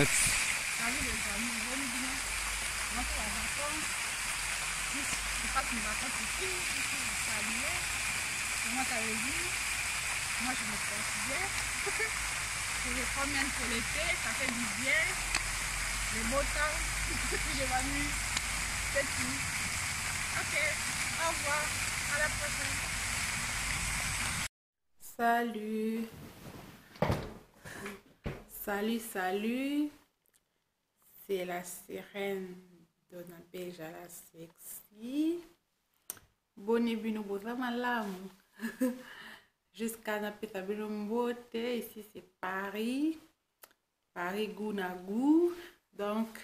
Salut les amis, bonne bien. Moi c'est la vacances. Je passe mes vacances ici, vous saluez. Comment ça veut dire? Moi je me porte bien. Je me promène pour l'été, ça fait du bien. Le beau temps, je m'amuse. C'est tout. Ok, au revoir, à la prochaine. Salut. Salut. C'est la sirène Donabeja la sexy. Bonne bino boza malamu. Jusqu'à na peta bino mbote. Ici c'est Paris. Paris goût na goût. Donc,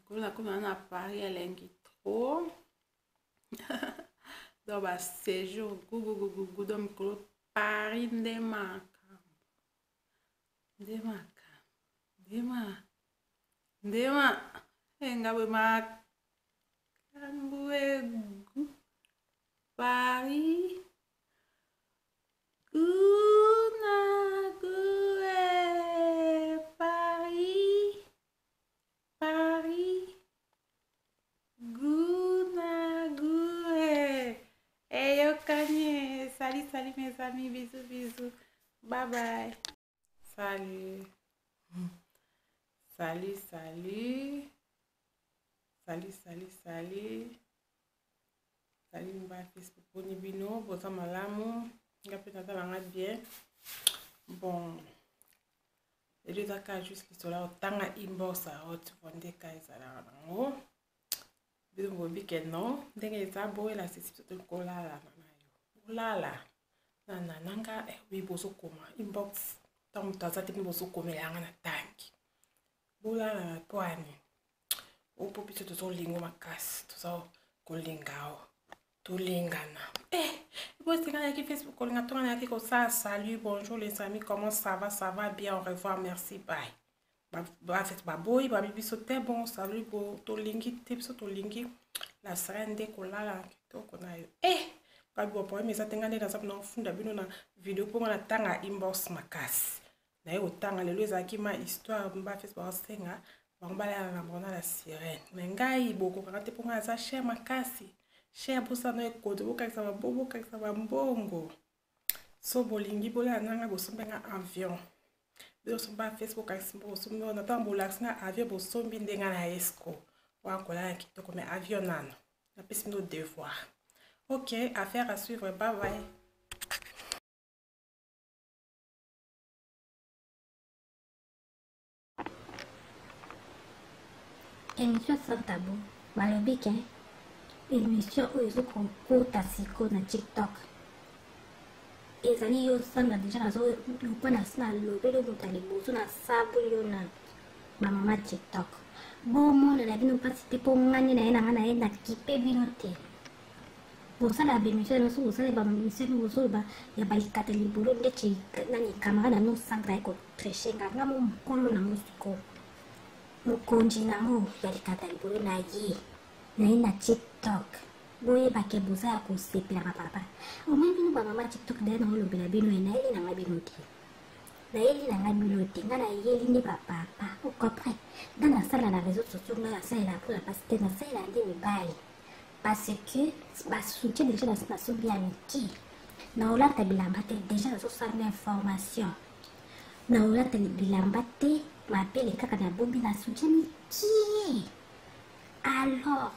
comme on a Paris, elle est trop. Donc, bah, séjour goût. Donc, Paris ndemaka. Ndema. Engabe makambuegu. Paris. Salut mes amis, bisous. Bye bye. Salut, mba Facebook poni bino, boza malamu, nga pe natalanga bien. Bon, les deux cas juste qui sont là, autant à inbox à haute, vendez cas ça là nango. Bino bobi que non, ndenge za boy la c'est tout kola la nana yo. Nanga oui bozo koma inbox. Tant que tu as bozo koma la na tanki. Bola la poani. O popi to so lingo makas, to so kolingao. To lingana. Vous êtes sur Facebook, salut, bonjour les amis, comment ça va bien, au revoir, merci, bye. Boy, bibi sote bon, salut, to lingi, la sirène de kolala, to konayo. Babi bo mais ça tengane dans ça na funda bino na vidéo pour na tanga inbox makas. Na yo tanga le loza ki ma histoire mba Facebook senga, bangala na bona la sirène. Ngai boko kakate pour nga za cher makasi. Cher bosa no ekodo bokakisa babobo kakisa bambongo. So bolingi bola nanga bosombenga avion. Bosomba Facebook kakisa bosomba na tambola singa avion bosombi ndenga na esco. Wa kola kitoko mais avion nano. Na pesi no devoir. Ok, affaire à suivre. Bye bye. Émission sans tabou. Malobik, hein? Émission où ils ont concours tassiko na TikTok. Ezali yo sanga déjà nazo lupana sina lobelo mutali bozo na sabu yo na mama TikTok. Bon monde la bino pas cité pour ngani na ena kipe bino te. Bosa la bémission no so bosa ba bémission no so ba ya balikata libolo ndeti nani kamera na no sangra eko treshenga ngamo mkolo na musiko. Mukonji na mo balikata libolo na yi. Na ina TikTok. Boye ba ke boza ya kosepela papa. O mwe bino ba mama TikTok da na olobela bino na eli na ngabino te. Na eli na ngabino te ngana yeli ni papa. O comprend. Dans la salle na réseaux sociaux na salle la pour la passer na salle la ndimi bali. Parce que ba soutien déjà dans cette nation bien amitié. Na olata bilamba te déjà dans cette information. Na olata bilamba te m'appelle kaka na bombi na soutien qui. Alors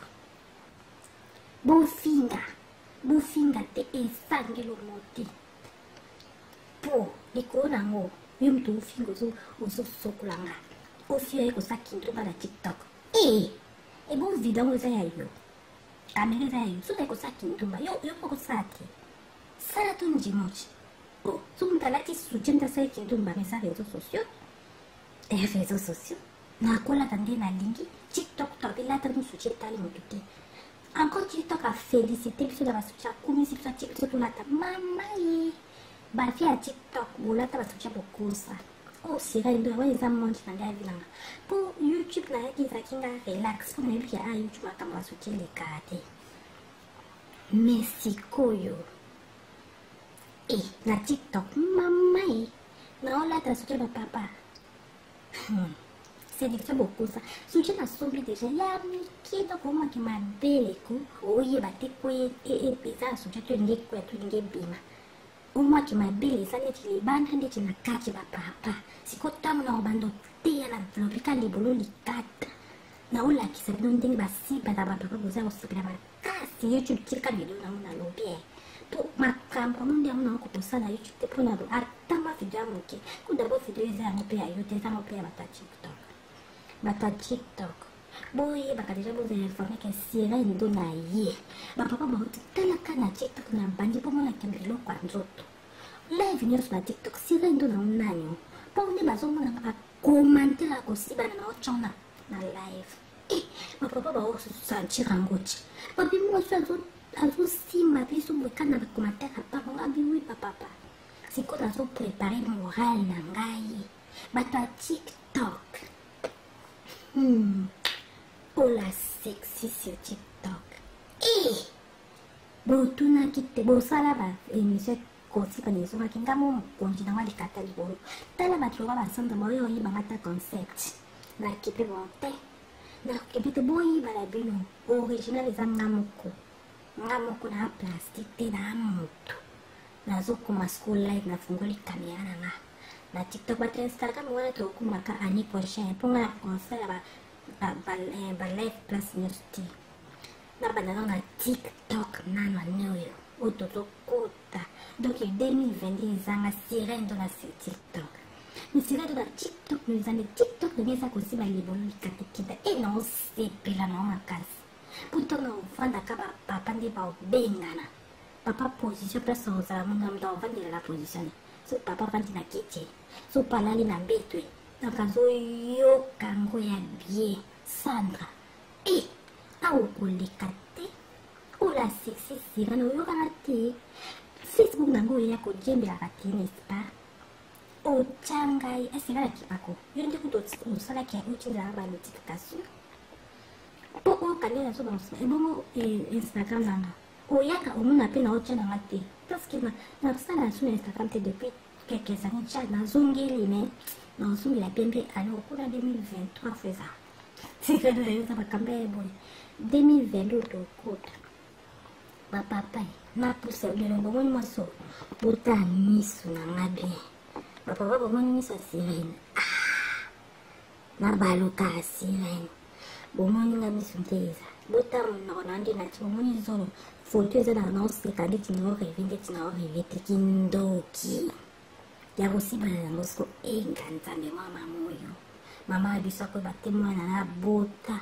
Bofinga te esangelo moti. Po, likolo nango, yo mtu ufinga ozo sokulanga. Ofio eko sa kintu ba na TikTok. Bon video za yayo. Kamera za yayo, so eko sa kintu ba. Yo poko sati. Sala tu njimochi. So mtalati sujenta sa kintu ba mesa réseaux sociaux. Réseaux sociaux. Na kola tande na lingi TikTok to bila tanu sujeta ali mutute. Encore TikTok a félicité biso da basucha kumi si biso TikTok to lata mama ye ba fi a TikTok bolata basucha bokosa sirène ndo wa eza monde na ngai bilanga po YouTube na yaki za kinga relax po na biki a YouTube akamba basucha le kate mais sikoyo na TikTok mama ye na olata basucha ba papa C'est déjà beaucoup ça. Soutien à sauver déjà. Il y a qui est comme qui m'a belle coup. Oui, bah t'es quoi et ça soutien tu n'es quoi tu n'es bima. Au moins qui m'a belle ça n'est les bandes n'est qui n'a qu'à papa. Si quoi t'as mon bando t'es à la florica les bolos les quatre. Na ola qui s'est donné des bassi pas d'abord pour vous aussi pour la si YouTube qui quand il donne un lobby. Pour ma femme comme on dit on a encore ça là YouTube te prendre à ta ma vidéo moquée. Coup d'abord vidéo ça on peut ailleurs ça on peut à TikTok. Bata TikTok boy baka deja boza informer que sirene do na ye ba papa ba tala kana TikTok na bandi po mona kembelo kwa nzoto live news na TikTok sirene do na unanyo po ne bazo mona ba commenter la kosiba na ochona na live ba papa ba o sanchi rangochi ba bi mo azo sima biso bokana ba commenter pa nga bi wi papa siko na zo préparer moral na ngai bata TikTok. Oh la sexy sur TikTok. Botuna kite bosala ba emission kosi paneso makinga mo konjina wali katali bolo. Tala batloba ba sanda moyo yi mata concept. Na kipe bonte. Na kipe boyi bala bino original za ngamuko. Ngamuko na plastic te na moto. Na zoko ma school light na fungoli kamera na nga. Na TikTok ba Instagram wala to kumaka ani prochain pour la concert ba live plus news na banana na TikTok nano noyo ototo kota donc 2022 zanga sirène de la TikTok ni sirène de la TikTok nous avons TikTok de mesa kosi ba libolo likatikita et non c'est pela na makasi puto no fanda kaba papa ndi ba bengana papa position place aux amona mdo vandi la position so papa vandi na kitchen so palali na mbetwe nakazo yo kango ya bien Sandra au kolikate ola sexy sirano yo kanate Facebook nango ya ko jembela kati n'est-ce o changai esira kipako yo ndi kuto usala kia uchinga ba notification po o kanela so ba bongo Instagram nanga o yaka omuna pe na ochana ngate parce que na sala sur Instagram te depuis quelques années cha na zongeli mais na zongeli la pembe alors pour 2023 fait ça c'est que nous avons campé bon 2022 kota ba papa na pousse de le bon moso bota nisu na ngabe ba papa bon nisu sirene na baluka sirene bon nga misu teza bota na ndi na chomoni zoro photo eza na non c'est quand tu n'as rêvé kindoki ya kosiba na mosko enganta me mama moyo mama biso ko batemwana na bota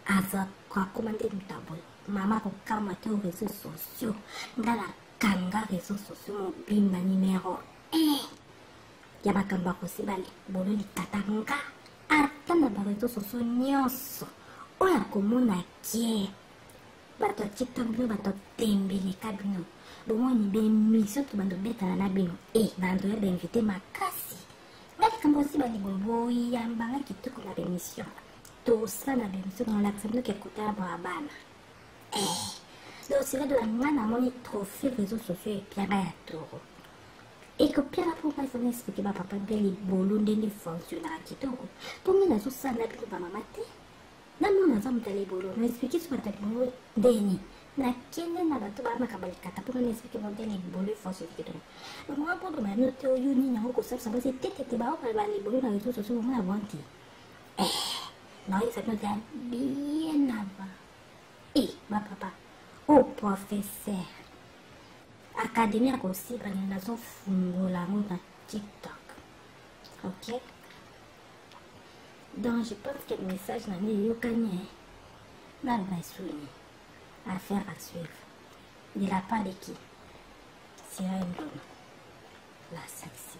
asa kwa komande mtabo mama ko kama te réseaux sociaux ngala kanga réseaux sociaux mo bimba numéro 1 ya bakamba kosiba bolo likatanga atana ba réseaux sociaux nyonso oya komona kie bato TikTok bino bato tembele kabino bomoni bemission to bando betala na bino bando ya invité makasi ngati kamba aussi bali boboyi yambanga kitoko na bemission to sana bemission na la tsendo ke kota ba bana donc c'est là de la mwana moni trophée réseaux sociaux et pierre ya toro et que pierre pour pas s'en expliquer ba papa beli bolo ndeni fonctionnaire kitoko pour mina so sana bino ba mamate namu na zamu tale bolo na expliquer sur tale bolo deni na kende na bato ba makabali kata pour na expliquer bon deni bolo fonctionnaire kitoko moi pour ma note au uni na ko ça va c'est tete ba ba les bolo na réseaux sociaux on a vanti non ça nous a bien avant ma papa au professeur académie aussi ba na zo fungola mo na TikTok ok. Donc je pense que le message n'a ni eu gagné. N'a pas souligné. Affaire à suivre. De la part de qui? C'est un homme. La sexy.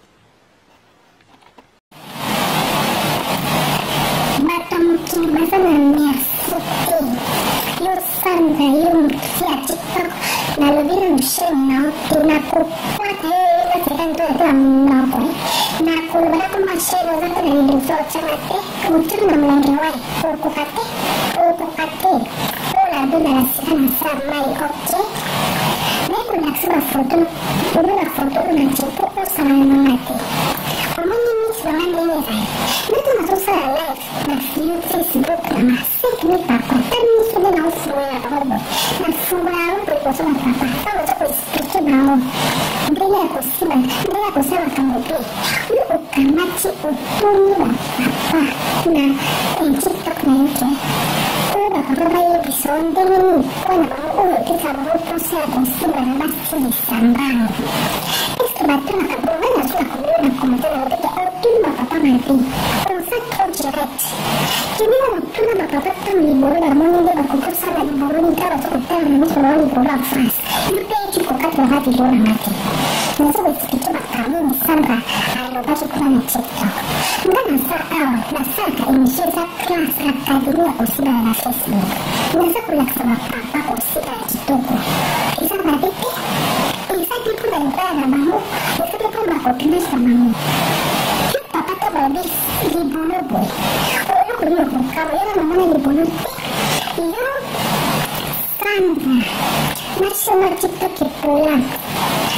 Madame, madame, merci. Yo Sandra, yo mtia TikTok. Na lobby na mshena. Tunakupata yo sekando kwa mnoko. Na kulubala kuma shelo zako na nilizocha mate kuturu na mlange wai ukukate ola duna la sika na saa mai ok neko nakusema foto una chipo usana na mate omoni misi wangani na Facebook na sempre me papa isso de não foi a robo na fumar por coisa na papa tava só isso não brilha por cima como que o camate o tudo papa na TikTok na YouTube o papa vai de som de quando o que sabe o processo com cima na base de sambal isso bateu na cabeça sua comida como tudo papa mati jadi waktu na bapak kan libur namun dia berkumpul sama libur ini kalau kita harus selalu libur fast itu cukup kan hati libur mati nah so itu cuma kami misalnya kalau baca Quran TikTok nggak nasa ke Indonesia kelas akademi aku sudah ada Facebook nasa kuliah sama papa aku sudah gitu bisa berarti bisa gitu dan ada mau bisa gitu aku kenal sama mu papa tuh berarti libur boy kalau yang namanya dibunuh iya Sandra Nasional Cipta Kipulan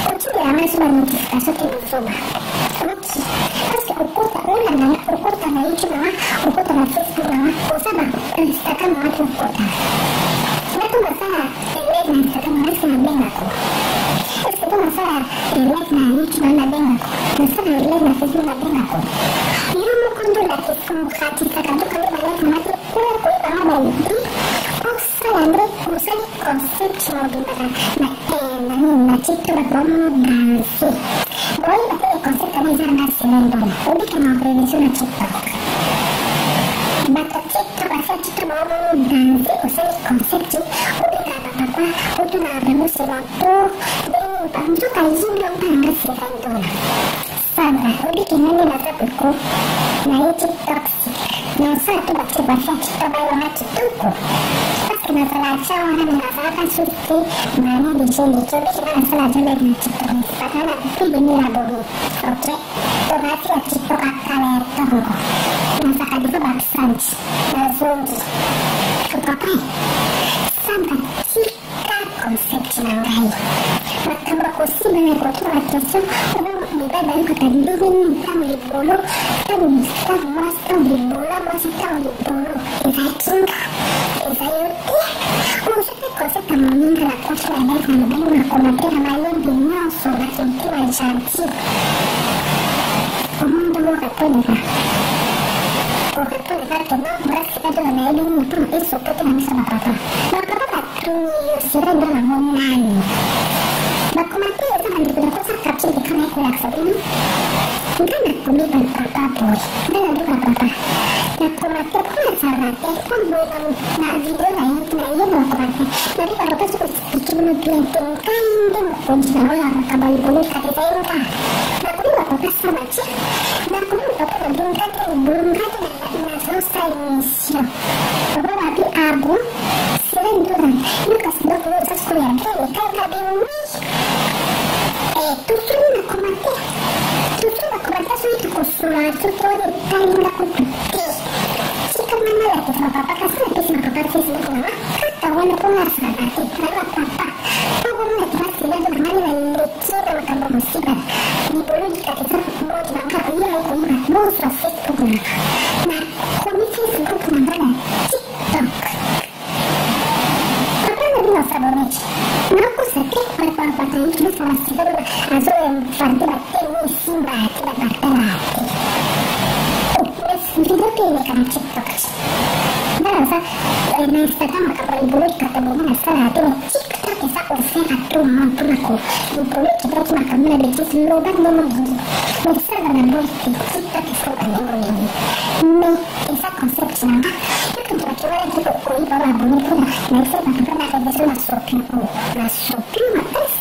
aku juga sudah notifikasi ke Zoom oke terus ukur tanah itu cuma ukur tanah Facebook aku sama Instagram aku ukur itu masalah live na Instagram masih nabeng aku terus itu masalah live na YouTube nabeng aku masalah live na Facebook nabeng aku iya mau kundur lagi semua ciptakan tuh kalau banyak mati aku banget Andre usali konsep cuma gimana na cipta berkomunikasi boleh pakai konsep kami jangan selendor udah kena prevensi na cipta mata cipta bahasa cipta berkomunikasi usali konsep udah kena apa udah nabemu sewaktu bantu kaji belum tangga selendor sama udah kena ni masa buku na cipta nasa itu baca cipta baru cipta masalah orang merasakan suci mana di sini coba kita masalah jelek cipta padahal itu benar bohong oke itu masih cipta kakak itu masakan itu baksan langsung kepakai sampai cipta konsep cinarai maka bakusi banyak kotor atasnya orang muda baru ketandungin kamu di bulu kamu mas kamu di bola masih kamu di bulu kita cinta maksudnya konsep temenin kelakuan selama sama aku nanti namanya bingung sobat cinti cantik omong dulu kata nih kata kenal beras kita tuh namanya bingung itu mungkin suka tuh nangis sama papa maka papa tuh sirah udah lamunan baku mati ya sama dipindah kosak kapsil di kanai kulak saat ini enggak aku bilang papa boy enggak lalu papa aku mati aku gak salah mati aku belum nak video lain iya mau aku mati jadi kalau aku suka bikin ngeblending kan dia mau kunci orang kabali boleh kata saya entah aku ini gak apa-apa sama aja aku ini gak apa-apa ngeblending kan belum kan gak selesai misi aku mati abu selain itu kan ini kasih dulu sesuai kan kan gak bingung tujuh aku mati sudah itu kusulah itu ada kain aku putih jika mana lagi sama papa kasih lagi sama papa sih semua kawan aku ngerasa nanti kalau papa aku lagi masih ada kemana lagi leceh sama kamu musibah di bulu jika kita mau diangkat iya aku mau proses pun nah komisi itu kemana TikTok apa lagi masa bonus nah aku sakit pada papa tadi cuma sama sih baru langsung yang fanti batin musibah tidak berarti video ini karena TikTok merasa na Instagram kapag ibulit ka tabo na sa natin TikTok isa ko sa ato mampun ako ibulit kita cuma kami na betis lobat mo magiging magsa na nabulit TikTok isa ko ang ibulit may isa concept na yung kaya dito ko iba mabulit ko na naisa na kapag natin na shopping ko na shopping matas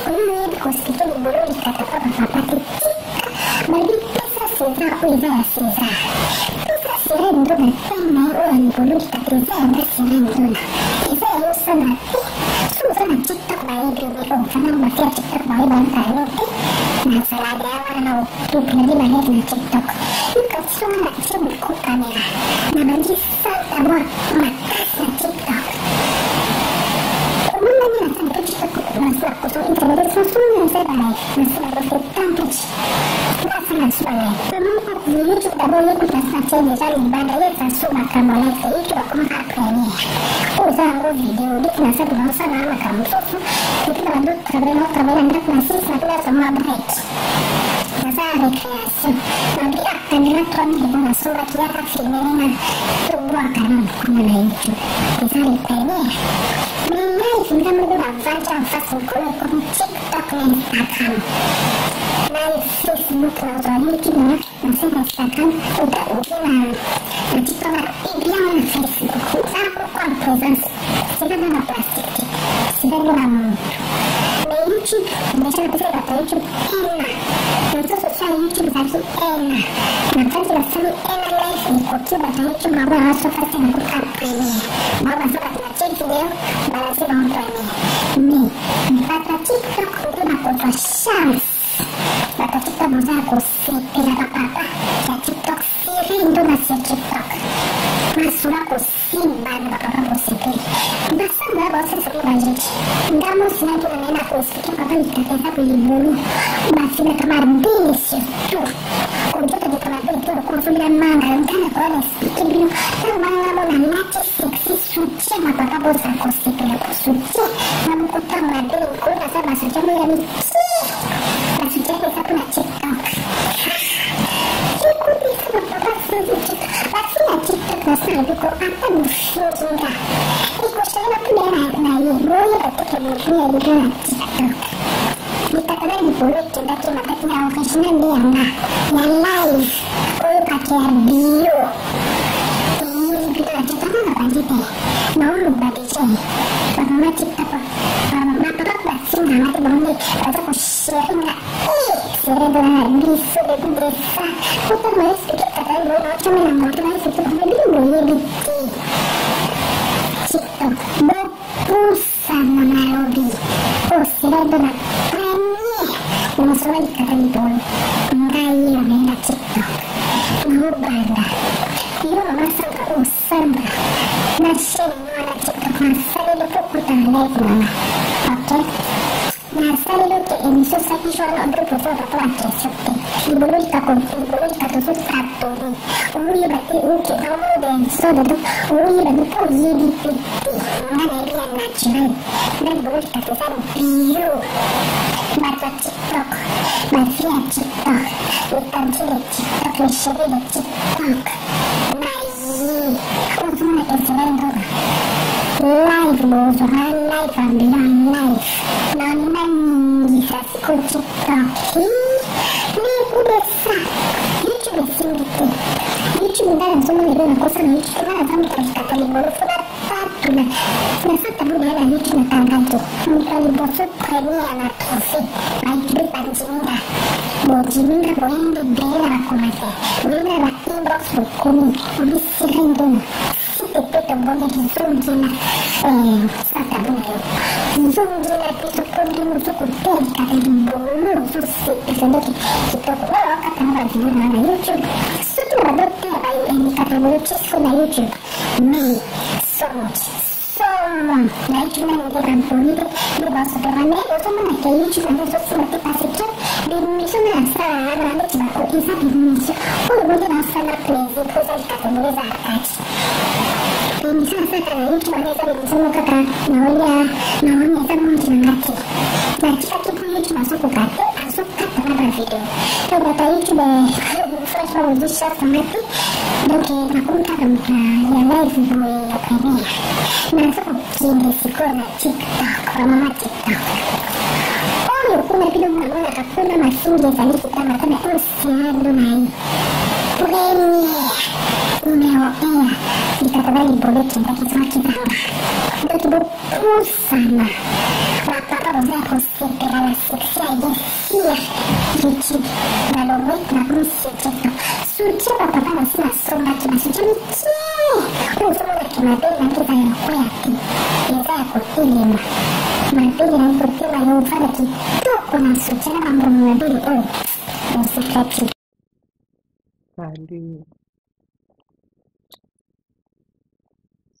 ko yung because ito ibulit ka tapos mapapatit Malita sa sira ko iba na sira sirendo na tama orang ibulit ka iba na sirendo na iba yung sa natin susa na TikTok na ibigay ko kanang matia TikTok na ibang tayo nasa lagawa na tube na di mahit na TikTok yung katsura na siyang ko kamera na magisa tabo matas na TikTok umula nila sa TikTok ko mas sulla cosa intravedono solo separare, non si vede tanto grazie alla sua letto. Non ho voluto da voi con la stazione già in banda sulla camoletta e io come a premiere. Usavo video di una serie di nostra la camusoso e poi la dotta avremo andato una sesta per la break. Casare creazione, ma di acca nella tua vita una sola chiara fine tu vuoi come legge, usare il premiere. Lei fingiamo di avanzare a fare un colore come TikTok e Instagram. Lei Facebook la sua YouTube, ma se Instagram o da ultima la titola Ibiana Facebook, usavo qualcosa, si vede una plastica, si vede una moto. Ma YouTube, invece la cosa è da YouTube, non so se c'è YouTube da su ma tanto la solo live di qualche da YouTube, ma ora sto facendo un premiere. Ma ora sto facendo video, ma la si va un premiere. Mi faccio TikTok, una cosa chance. La TikTok non sa così, per la papà, che TikTok si rendono a TikTok. Ma sulla così, ma la papà così. Basta andare a vostra gente. Andiamo sempre nella cosa, che papà gli sta pensando di buono, ma si mette a fare benissimo. Tu, con tutto di trovare tutto, con sulla manga, non c'è una cosa spiegabile, però ma una latte sexy succe, ma papà possa così, per la succe, ma non portare una bella cosa, se va succedere gli amici. La succede è stata una TikTok. Che curioso, papà succe. Ma sì, la TikTok la sta dico, a te non scioglie. E questo è la prima voi perché non puoi vedere la TikTok. Mi parlare di bolletti da prima perché la occasione di Anna. La live, o perché è bio. E vedo la TikTok non va di te. Non lo va di te. Ma la TikTok, ma proprio sì, ma ti voglio proprio sharing. Si vedono visto le budessa. Tutto questo che sta dando un occhio me la molto mai sotto come lui TikTok. Bussano Nairobi, o si vedono premiere, non solo il capitolo, dai io nella TikTok, ma guarda, io non so sembra, ma se non la TikTok, ma se lo può portare lei, ok? Ma se lo che mi sono stati giorno dopo solo qualche sotto, il bollica sul tratto, un libro che non lo vedo solo un libro di poesie di tutti, non è via naturale, nel bollica che sarà più, ma da TikTok, ma via TikTok, le canzoni TikTok, le scene TikTok, ma io, non sono che si vendono. Live lo uso, live abbiamo live, non mangi con TikTok, ne pure sa, YouTube è sempre YouTube dà solo vedere una cosa, ma YouTube non ha tanto per scattare, volevo fare fattura, una fatta pure la YouTube ha pagato, un po' di bosso premia la trofeo, ma YouTube pancinita, boginina volendo bella come te, bella la inbox come, come si rendono. E poi un po' di zungina stata buona zungina questo continuo su coltellica del bollo su sette se non che proprio cattiva di una YouTube sotto la dottera e mi categoria con la YouTube mi sono la YouTube non è camponite lo posso per me lo sono che YouTube non so se ti passi mi sono stata grande ci va con i sapi inizio poi voglio stare a prese cosa il categoria esatta mi sono stata la YouTube adesso mi sono stata non è stato molto negativo ma ci faccio poi YouTube a sotto catto una video dopo da YouTube flash forward di short matti perché raccontano la live di la premiere non so chi sicuro TikTok la mamma TikTok poi come più una buona cattura ma finge salire ma come osservando mai premiere un'europea di categoria di bolletti in perché sono chiamata dopo pussano la papà cos'è così per la sexualità del sia dici la lobetta la bruschetta succede a papà la sua sombra che ma succede non sono la che ma bella anche da qui a te esatto film ma bella anche te ma devo fare che dopo non succede ma non è bello non si capisce. Salut.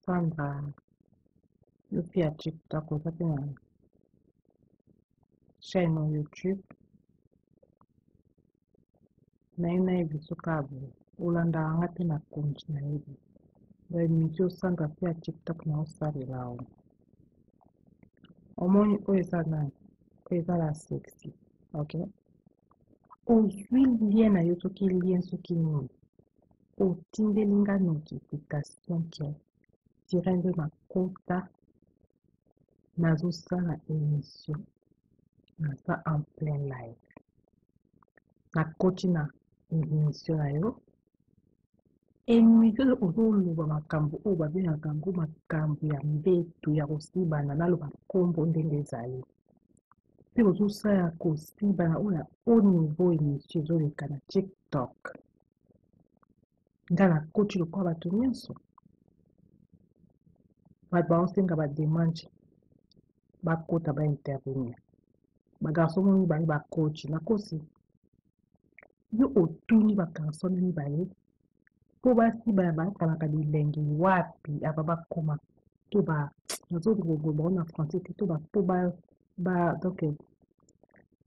Sandra, le piace TikTok, cosa pensi? chaîne na YouTube na yebi soka boye olandaka nga te na konti na yebi baémission osanga mpe ya TikTok na osalela awa omoni oyo eza nani oyo eza la sexy ok ozwi lien na yo soki lien soki nini otindeli nga notification ke tire nde nakota nazosala émission naza en plein live nakoti na émission na yo émission ozoloba makambo oyo babengaka yango makambo ya mbetu ya kosibana naloba nkombo ndenge ezali mpe ozosala kosibana oyo au niveau émission ezoleka na TikTok nga nakoti lokola bato nyonso bato baosenga bademande bakota baintervenir bagarso mo mibale bakoti nakosi yo otuni bagarso na mibale mpo basibana bakanaka bilenge wapi aba bakoma to nazoloba na français te to mpo donc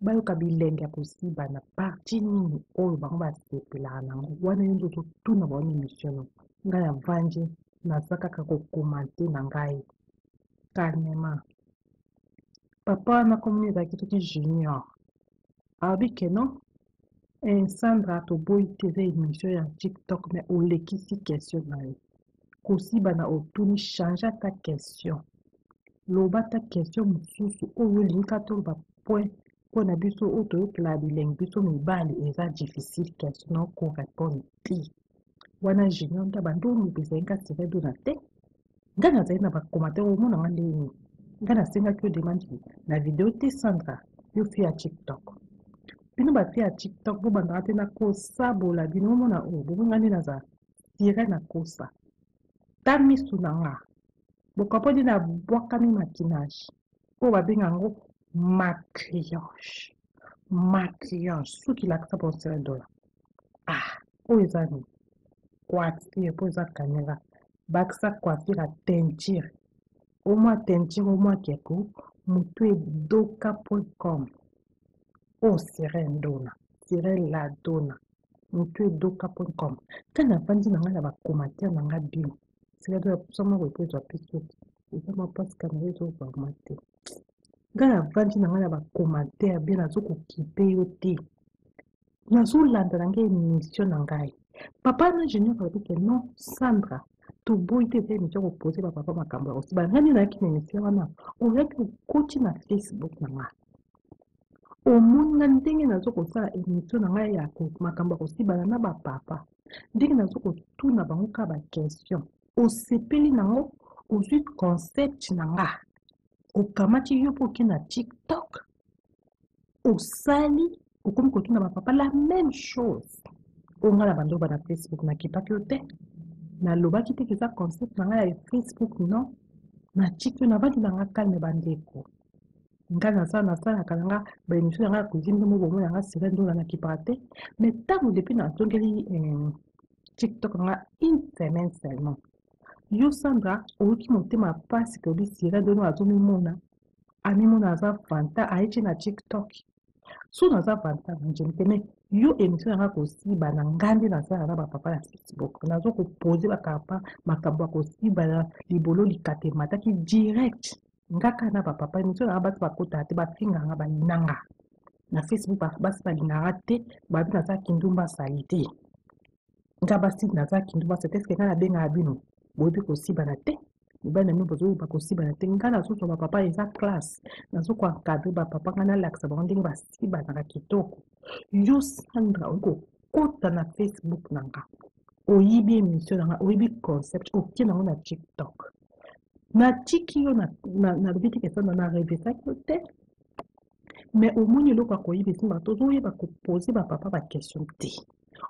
bayoka bilenge ya kosibana parti nini oyo bango basepelaka nango wana yo nde ozotuna baona émission no ngai navandi naza kaka kokomante na ngai calmement papa wana komoni ezalaki soki junior alobi ke non Sandra toboyi te eza émission ya TikTok me olekisi question na yo kosibana otuni change ata question loba ta question mosusu oyo olingi kaka toloba point mpo na biso oyo toyokela bilenge biso mibali eza difficile question na okorépondre te wana junior nde bandolube ezali nga siredo na te nga nazali na bacommentaire omonanga ndeni nga nasengaki yo demande na video te Sandra yo fi ya TikTok bino bafi ya TikTok bobandaka te na kosabola bino omona oyo bobonga nde naza sire na kosa ta misu na nga bokapodi na bwakami makinage oyo babenga yango maquillage soki lakisa bonsere dola oyo eza ni coiffure mpo eza caméra bakisa coiffure ya teinture omwa teinture omwa keko motu edoka.com o sire la dona motu edoka.com ka navandi na ngai na bacommentaire na ngai bino sikoyo epo ezwa piso eza mapasi kamera ezozwama te nga navandi na ngai na bacommentaire bie nazokokipe yo te nazolanda na ngai émission na ngai papa na junior alobi ke non Sandra toboyi te eza émission kopose bapapa makambo ya kosibana ngani nayaki na émission wana oyaki okoti na Facebook na ngai omona ndenge nazokosala émission na ngai ya makambo ya kosibana na bapapa ndenge nazokotuna bango ka baquestion osepeli nango ozwi concept na nga okamati yo mpo oke na TikTok osali okomi kotuna bapapa la même chose onga na bandoba na Facebook nakipaki yo te nalobaki te keza concept na ngai ya Facebook non na TikTok navandi na nga kalme bandeko nga nasalaka na nga baémission na nga ya cuisine nde moko omona nga sire ndola nakipaka te mais ntango depuis natongeli TikTok na nga une semaine seulement yo Sandra oyoki motema pasi ke obi sire ndono azomimona amimona aza fanta ayetie na TikTok so naza fanta na njeni te mais yo émission na nga kosibana nga nde nazala na bapapa na Facebook nazokopose bakapa makambo ya kosibana libolo likate mataki direct ngaka na bapapa émission na nga basi bakotaka te bafingaka nga balinanga na Facebook basi balingaka te babi naza kindumba sali te nga basi naza kindumba sali te eske nga nabengaka bino boyebi kosibana te mibali na bino bozoyeba kosibana te nga nazozwa bapapa eza classe nazokoencadre bapapa nga nalakisa bango ndenge basibanaka kitoko yo Sandra okokota na Facebook na nga oyibi émission na nga oyibi concept okie nango na TikTok natiki yo nalobi te kesana na revesaki yo te mais omoni eloko akoyiba esimba tozoyeba kopose bapapa baquestion te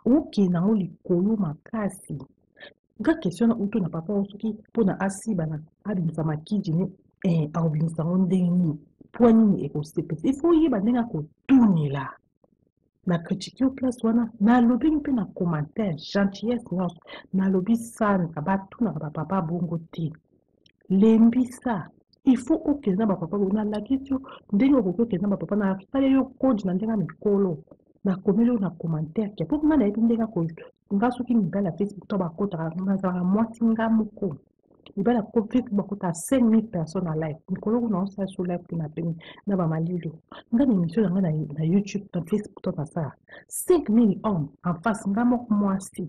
okende nango likolo makasi nga question na uto na papa oyo soki mpona asibana abimisa makiji ne akobimisa yango ndenge nini mpo nini ekosepesa ifo oyeba ndenge akotunela na kritike yo place wana nalobi mpe na commentaire gentillesse nyonso nalobi Sandra batunaka bapapa bongo te lembisa il faut okenda bapapa bona lakisi yo ndenge okoki okenda bapapa na sala yo code na ndenge mikolo na komeli yo na commentaire ke mpo nga nayebi ndenge nga soki mibala Facebook to bakotaka nazalaka mwasi nga moko mibala Facebook bakota 5000 personnes na live mikolo kuna osala so live na peni na bamalilo nga na émission na nga na YouTube na Facebook to nasala 5000 hommes en face nga moko mwasi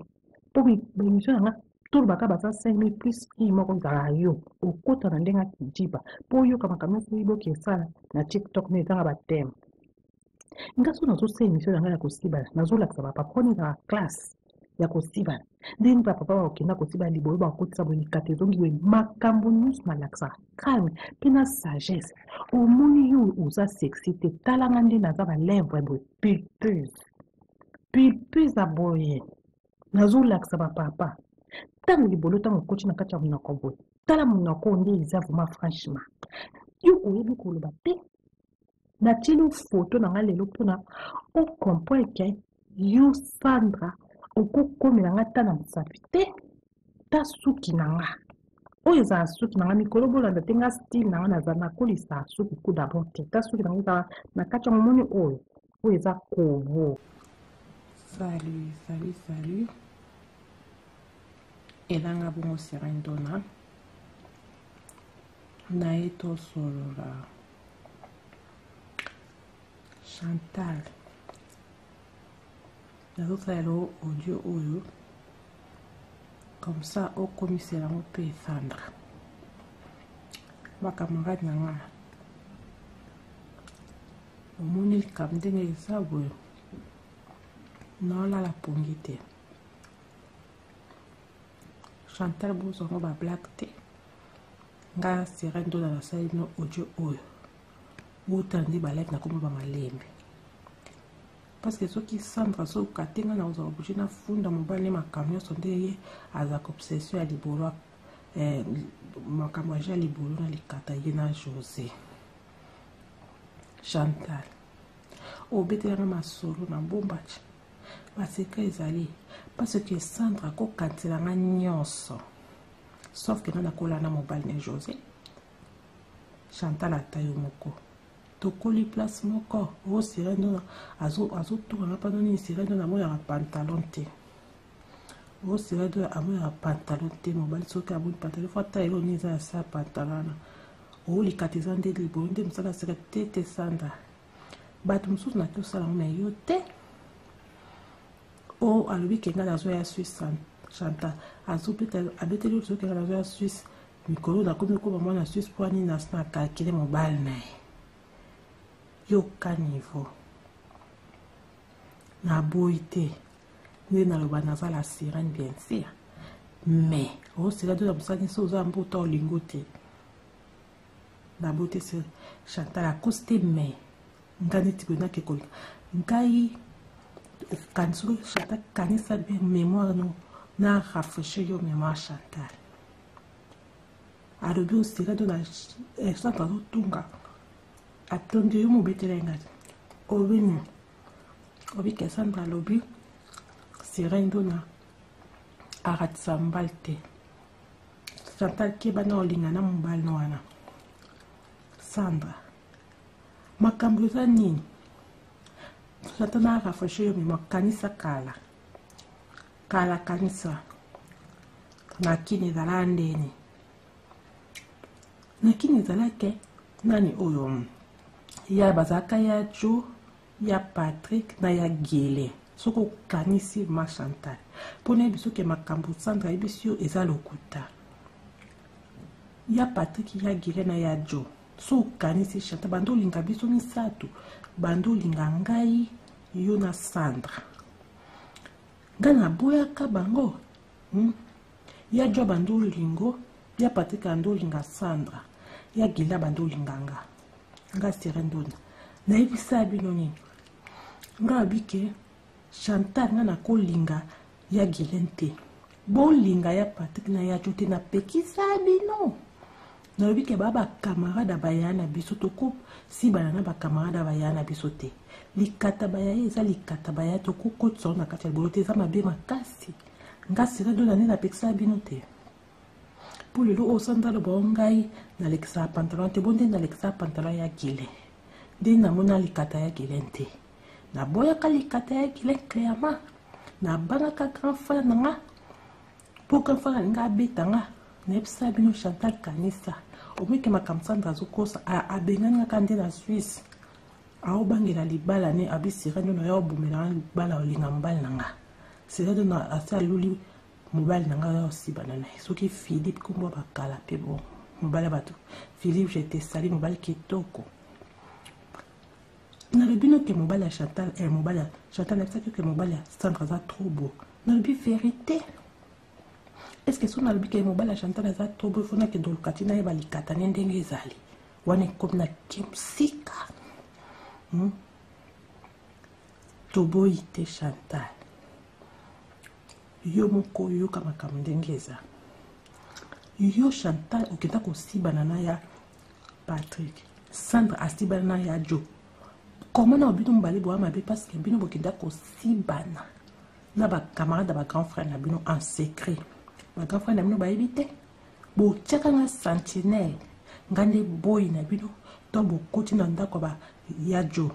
mpo émission na nga tout baka basa 5000 plus qui moko zala yo okota na ndenge kijiba po yo kama kama sibo kesala na TikTok me zanga batem nga so nazo se émission na nga ya kosiba nazo lakisa ba paponi na classe ya kosiba ndeni ba papa ba okenda kosiba libolo ba kotisa bo likate zongi we makambo nyusu na lakisa calme pina sagesse omoni yo uza sexy te talanga nde naza ba lèvre bo pulpeuse aboye nazo lakisa ba papa tango libolo tango koti na kati ya monoko boye tala monoko nde eza vraiment franchement yo oyebi koloba te natili foto na nga lelo mpona ocomprendre ke yo Sandra okokomela nga ta na mosapi te ta suki na nga oyo ezala suki na nga mikolo bolanda te nga style na nga naza nakolisa suki ku d'abord te ta suki na nga ezala na kati ya momoni oyo eza kovo. Salut elanga bongo Serendona naye tosolola Chantal nazosala audio oyo comme ça okomisela ngo mpe Sandra bakamarade na nga omoni likambo ndenge eza boye naolala pongi te Chantal bozongo ba black te nga Serendona nasali no audio oyo utandi ba live na komo ba malembe parce que soki Sandra so katenga na oza obuje na funda mobali makambo nyonso nde ye aza obsession ya libolo makambo ya libolo na likata ye na José Chantal obetelanga masolo na bombachi baseka ezali parce que Sandra kokantelanga nyonso sauf que nana kola na mobali na José Chantal atayo moko tokoli place moko o Serendona azotoka na panoni Serendona mo ya pantalon te o Serendona amo ya pantalon te mobali soki amo pantalon fata elo niza ya sa pantalon o likatiza nde libolo nde msala seka te Sandra bato mosusu na tosala na yo te o alobi kenga nazo ya Suisse Chantal abeteli oyo kenga nazo ya Suisse mikolo nakomi koba mwana Suisse po ani na kalkile mobali na ye yoka niveau na boyi te nde naloba naza la sirène bien sûr mais osila to na mosani so oza mbuta olingo te na boyi te se Chantal akosi te mais nga neti boye nakekolinga ngai kanisi Chantal kanisa bien mémoire no na rafraîchir yo mémoire Chantal alobi osila to na Chantal azotunga atondi yo mobetela nga obini obike Sandra alobi Serendona aratisa mbali te Chantal keba na olinga na mobali na wana Sandra makambo eza nini Chantal na rafraîchir yo mema kanisa kala kanisa nakini ezala ndeni nakini ezalake nani oyo ya bazaka ya Jo ya Patrick na ya Gele soko kanisi ma Chantal pona biso ke makambo Sandra ebisio eza lokuta ya Patrick ya Gele na ya Jo so kanisi Chantal bando linga biso misato bando linga ngai yo na Sandra ngana boya ka bango ya Jo bando lingo ya Patrick bando linga Sandra ya Gele bando linganga nga Serendona na ebisa bino nini nga abike Chantal nga na kolinga ya Gilente bolinga ya Patrick na ya jote na pekisa bino na ebike baba camarade bayana biso toko si banana ba camarade bayana biso te likata baya eza likata baya toko kotso na kati ya bolote za mabe makasi nga Serendona na pekisa bino te pour le lot au centre de Bongai, na l'exa pantalon, te bonde na l'exa pantalon ya gile. De na mona likata ya gilente. Na boya ka likata ya gile clairement. Na banga ka grand frère nga. Pour grand frère nga betanga. Nepsa bino Chantal Kanisa. Omi ke makamsandra zokosa a benganga kande na Suisse. A obangela libala ne abisira nyo na ya obumela libala olinga mbala nanga. C'est là na asa luli mobile nanga ya aussi banana. Soki Philippe kumbo bakala pe bon. Mobile bato. Philippe j'étais sali mobile kitoko. Na le bino ke mobile ya Chantal mobile ya Chantal nepsa que mobile ya Sandra za trop beau. Na le bi vérité. Est-ce que son albi ke mobile ya Chantal za trop beau fona ke dolkatina e balikata ndenge ezali. Wane comme na kimsika. Tobo ite Chantal. Yo moko yo kama kamndengeza. Yo Chantal okenda ko si banana ya Patrick. Sandra asi banana ya Joe. Comment na bino mbali bo amabe parce que bino bokenda ko si bana. Na ba camarade ba grand frère na bino en secret. Ba grand frère na bino ba éviter. Bo tchaka na sentinelle. Ngande boy na bino to bo koti na ndako ba ya Joe.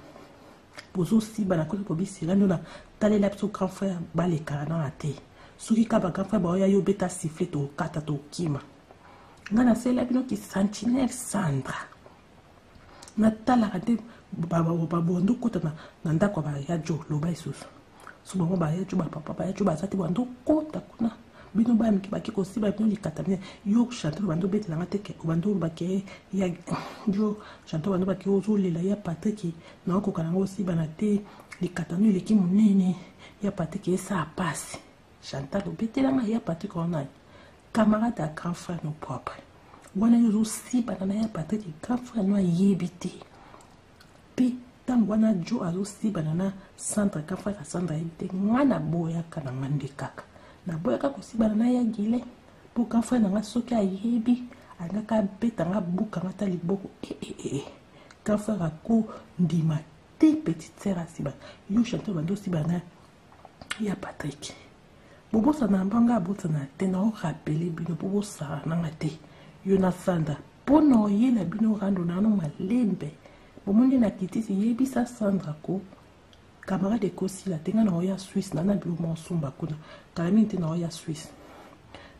Bozo si bana ko ko bisira na tale la petit grand frère ba le karana ate. Soki ka ba grand frère ba ya yo beta siffler to kata to kima. Ngana c'est la bino ki sentinelle Sandra. Na tala kate ba bondo kota na ndako ba ya Joe lo ba isusu. Suba ba ya Joe ba papa ba ya Joe ba sati bondo kota kuna. Bino ba miki ba ki ko si ba bino likata yo Chantal bando beti na teke bando ba ke ya yo Chantal bando ba ke ozo lela ya Patrick na ko kana ngo si bana te likata no leki munene ya Patrick esa passe. Chantal beti la ya Patrick ona camarade à grand frère no propre. Wana yo si bana ya Patrick grand frère no yebiti. Pi tant wana jo azo si bana Sandra grand frère Sandra yebiti ngana boya kana ngande kaka. Na boya ka ko si bana ya gile pour grand frère nga soki ayebi anga ka beta nga buka nga tali boko grand frère ko ndima te petite sœur asiba yo Chantal bando si bana ya Patrick bobo sa na mbanga bobo na te na o rappeler bino bobo sa na ngate yo na Sandra pono ye na bino rando na no malembe bomonde na kitisi yebi sa Sandra ko camarade de Kosi la tenga na oya Suisse na bilo monsumba kuna kalami te na oya Suisse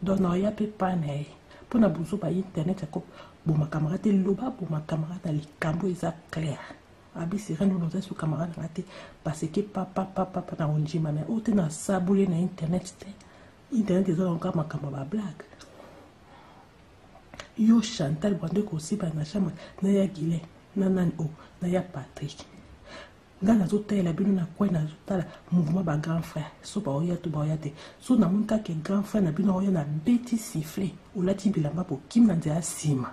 donc na oya pe pane pona buzo ba internet ko bo ma camarade loba bo ma camarade li kambo eza clair abi sera no noza su camarade ngate parce que papa na onjima na ote na sabule na internet eza encore makamba ba blague yo Chantal bande Kosi ba na chama na ya Gile na na ya Patrick. Ngana zote la bino na kwa na zotala mouvement ba grand frère so ba oya to ba oya te so na munka ke grand frère na bino oya na beti siffler olati bilamba po kim na nzela sima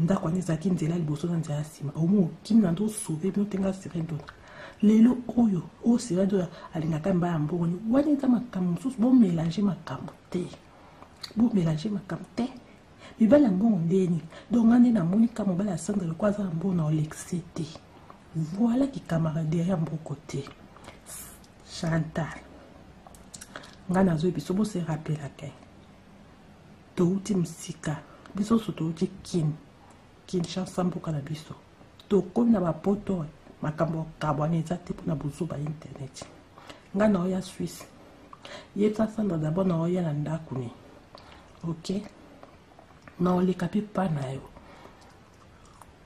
ndako aneza ki nzela liboso na nzela sima omo kim na ndo sauver bino tenga sirendo lelo oyo o sirendo alingaka mba mboni wani ta makambo so bo mélanger makambo te mibala mbongo ndeni donc ngane na monika mobala Sandra le kwaza mbona olexité. Voilà qui camaraderie à mon côté. Chantal. Ngana zo biso bo se rappel akay. To uti msika. Biso so to uti kin chanson mboka na biso. To komi na ba poto makambo kabwane za te na buzo ba internet. Ngana oya Suisse. Yeta Sandra d'abord na oya na ndako ni. OK. Na oli kapi pa na yo.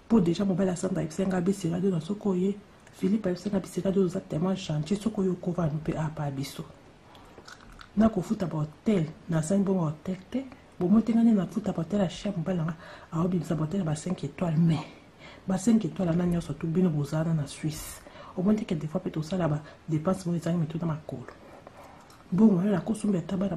Pour déjà mobile à Sandra Ipsenga bisira de sokoye Philippe Ipsenga bisira de exactement chantier sokoyo kova no pe apa biso na ko futa ba hotel na 5 bon hotel te bo motengane na futa ba hotel a chef mobile nga a obi sa hotel ba 5 étoiles mais ba 5 étoiles na nyoso to bino bozana na Suisse au moins que des fois peut ça là ba dépense mo ezangi meto na makolo bon la ko sumbe taba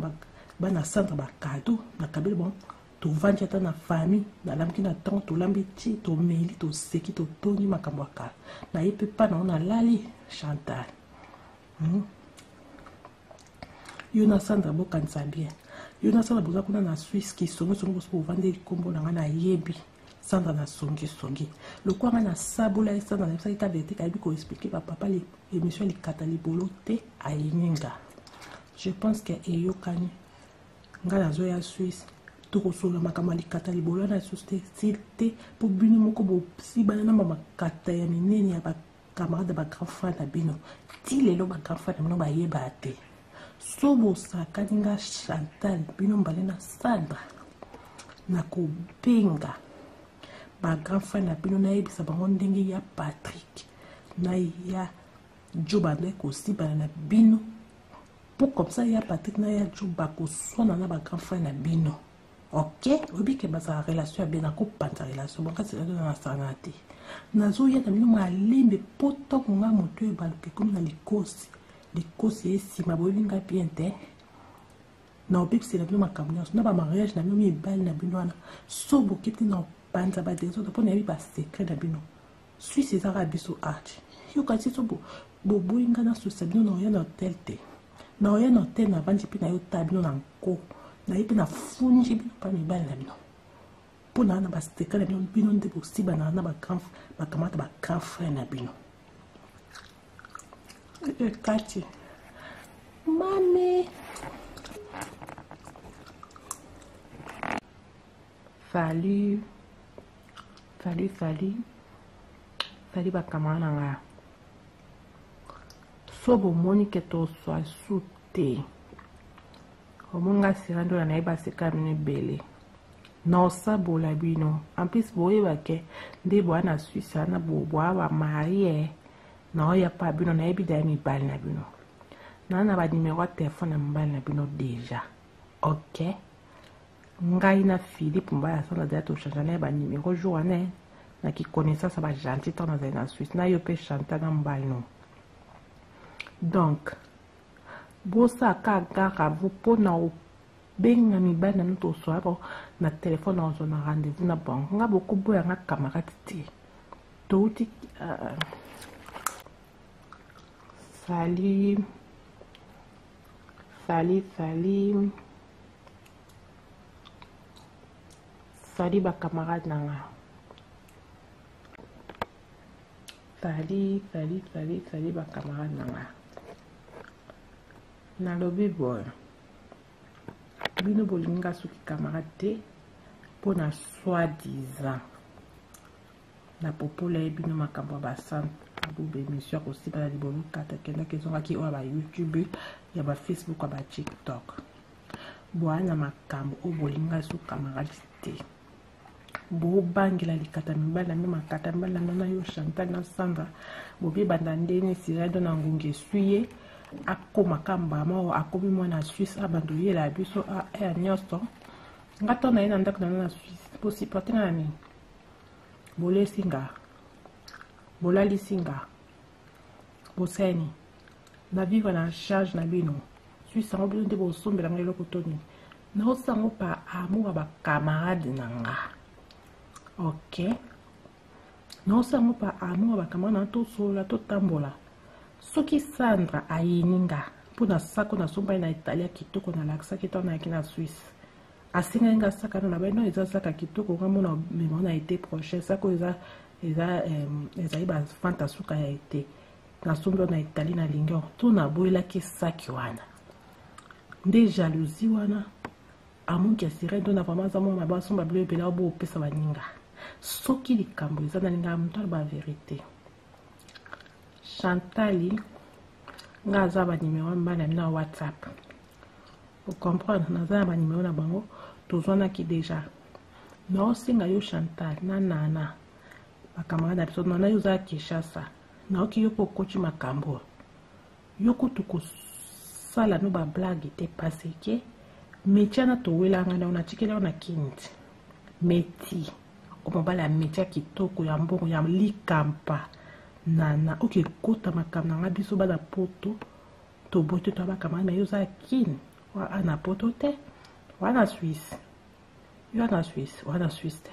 ba na Sandra ba cadeau na kabel bon to vandi ata na famille na lamki na temps to lambi ti to meli to seki to toni makambo akala na ye pe pa na ona lali Chantal yo na Sandra bokanisa bien yo na Sandra boza kuna na Suisse ki songo bo vandi kombo na ngana yebi Sandra na songi le kwa ngana sabula e Sandra na sa vérité ka bi ko expliquer papa les émission li katali bolote ayeninga je pense que eyo kani ngana zo ya Suisse tokosola makambo likata libolo na société te po bino moko bosibana na makata ya minene ya bacamarade ba grand frère na bino ti lelo ba grand frère na bino bayeba te so bosakani nga Chantal bino mbale na Sandra na kobenga ba grand frère na bino nayebisa bango ndenge ya Patrick na ya Joba nde kosibana na bino pour comme ça ya Patrick na ya Joba koswana na ba grand frère na bino. Ok, obi ke baza relation bien na ko panta relation bon kasi na sanate nazo ya na bino malembe poto nga moto e baluke comme na likosi esima bolinga bien te na obi c'est la bino makambo na ba mariage na bino mibali na bino wana so bokiti na panta ba deso to pona ba secret na bino Suisse ezara biso art yo kasi so boinga na so bino na ya na hotel te na ya na hotel na bandi pe na yo tabino na nko na yepe na funji bino pa mibali na bino po na ba secret na bino bino nde bosiba na ba kamata ba grand frère na bino kati mame Salut ba camarade nga so bomoni ke to so asute omonga sirando na naiba seka mine bele na osabola bino en plus boyeba ke nde bwana Suisse na bobwa ba marie na oya pa bino na yebi da mibali na bino na ba numéro de téléphone na mibali na bino déjà ok ngai na Philippe mbaya sana date changer na ba numéro jour na ki connaissance ça ba gentil tant na Suisse na yo pe Chantal na mbali no donc bosa ka gara vous pona o benga mibali na to so na téléphone na zo na rendez-vous na banque nga beaucoup boya nga camarade ti touti Salut ba camarade nanga Salut ba camarade nanga na lobi boy bino bolinga suki camarade te pona soi-disant na popola bino makambo ba sant abube mission aussi ba libolo kata kenda kezonga ki oba YouTube ya ba Facebook ba TikTok bwana makambo o bolinga suki camarade te bo bangela likata mibala na makata mbala na yo Chantal na Sandra bobi banda ndene sirado na ngunge suye akoma kamba ma akobi mwana Suisse abandoye la biso a nyosto ngato na ina ndako na Suisse posi patina ni bole singa bolali singa boseni na vivre na charge na bino Suisse ngo bino de bo sombela ngelo kotoni na osango pa amour ba camarade nanga ok na osango pa amour ba camarade na to sola to tambola soki Sandra ayininga pona sako na somba na Italia kitoko na laksa kitoko na kina Suisse asinga nga saka na beno eza saka kitoko ngamo na memo na été prochain sako eza iba fantasuka ya été na somba na Italie na lingao to na boela ki saki wana nde jalousie wana amunki asire ndo na vraiment za mona ba somba bleu pela bo pesa baninga soki likambo eza na linga mutala ba vérité Chantali nga za ba numéro mbana na WhatsApp vous comprendre na za ba numéro na bango tozwana ki déjà no singa yo Chantal na nana ba camarade biso na yo za Kinshasa na oki yo pokochi makambo yo kutuko sala no ba blague te passé ke métier na to wela nga na chikela na kinti métier o mobala métier kitoko ya mbongo ya likampa nana oke kota makamna nga biso bana poto to bote to bakama na yo za kin wa ana poto te wana Suisse yo na Suisse wana Suisse te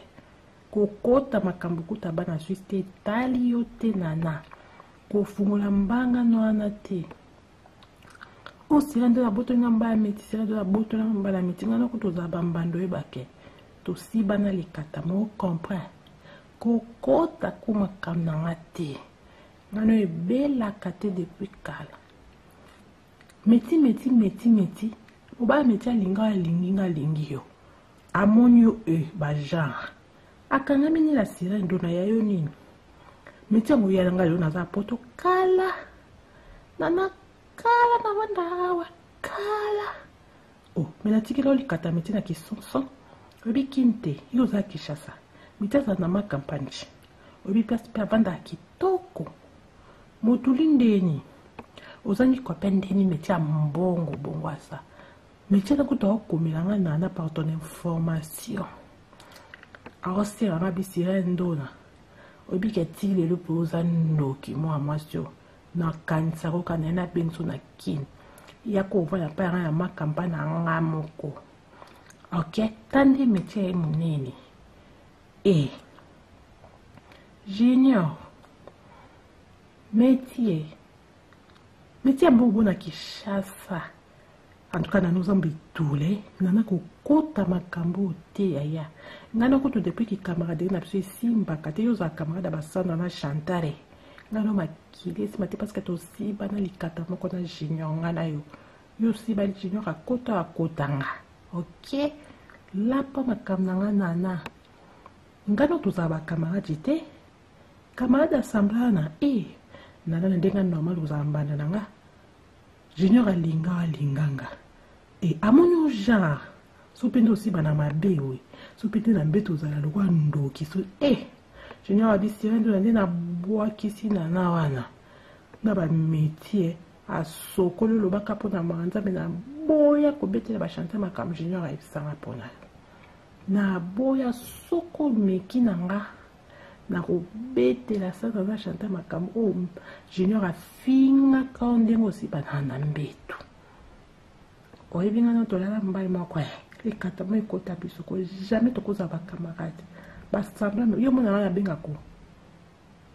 ko kota makambo kuta bana Suisse te tali yo te nana ko fungola mbanga no ana te o sirando la boto ngamba meti sirando la boto ngamba la meti ngana ko to za bambando e bake to si bana likata mo comprend ko kota kuma kamna nga te nano ebela kate depuis kala meti oba meti alinga alingi nga alingi yo amonio ba genre akangami ni la sirène ndona ya yo nini mitiango yalanga yo naza poto kala nana kala na banda awa kala mena tikela olikata miti na kisonson obi kinte yo za kishasa miti aza na makampani obi place pe avanda kitoko motuli ndeni ozangi kope ndeni miti ya mbongo bongo asa miti na kuta okomelanga nana par ton information aosiranga bisira ndona obi keti lelo po oza ndoki mwa mwasio na kanisa koka na ena benso na kin ya kovana pa ya makamba na nga moko ok tande métier munene junior métier mbongo na Kishasa en tout cas na nous ambitule nana kokota makambo te yaya ngana kutu depuis ki camarade na biso simba kate yo za camarade basana na chantare ngana makile si mate parce que to si bana likata moko na junior ngana yo si ba junior akotanga ok lapa makamna nana ngana to za ba camarade te camarade asamblana nana ndenga normal uzambana nanga junior alinganga amoni genre supende aussi bana mabe we supende na mbeto uzala lokwa ndoki so junior abisire ndo na boa kisi na wana na ba métier asokolo lobaka pona manza na boya kobetela ba chanter makam junior aibisanga pona na boya soko meki nanga na kobetela sana na chanter makam junior afinga kaondengo aussi bana mbeto oyebi ngana tolala mbali moko ekata mo ekota biso ko jamais tokoza ba camarade basambla yo mona na benga ko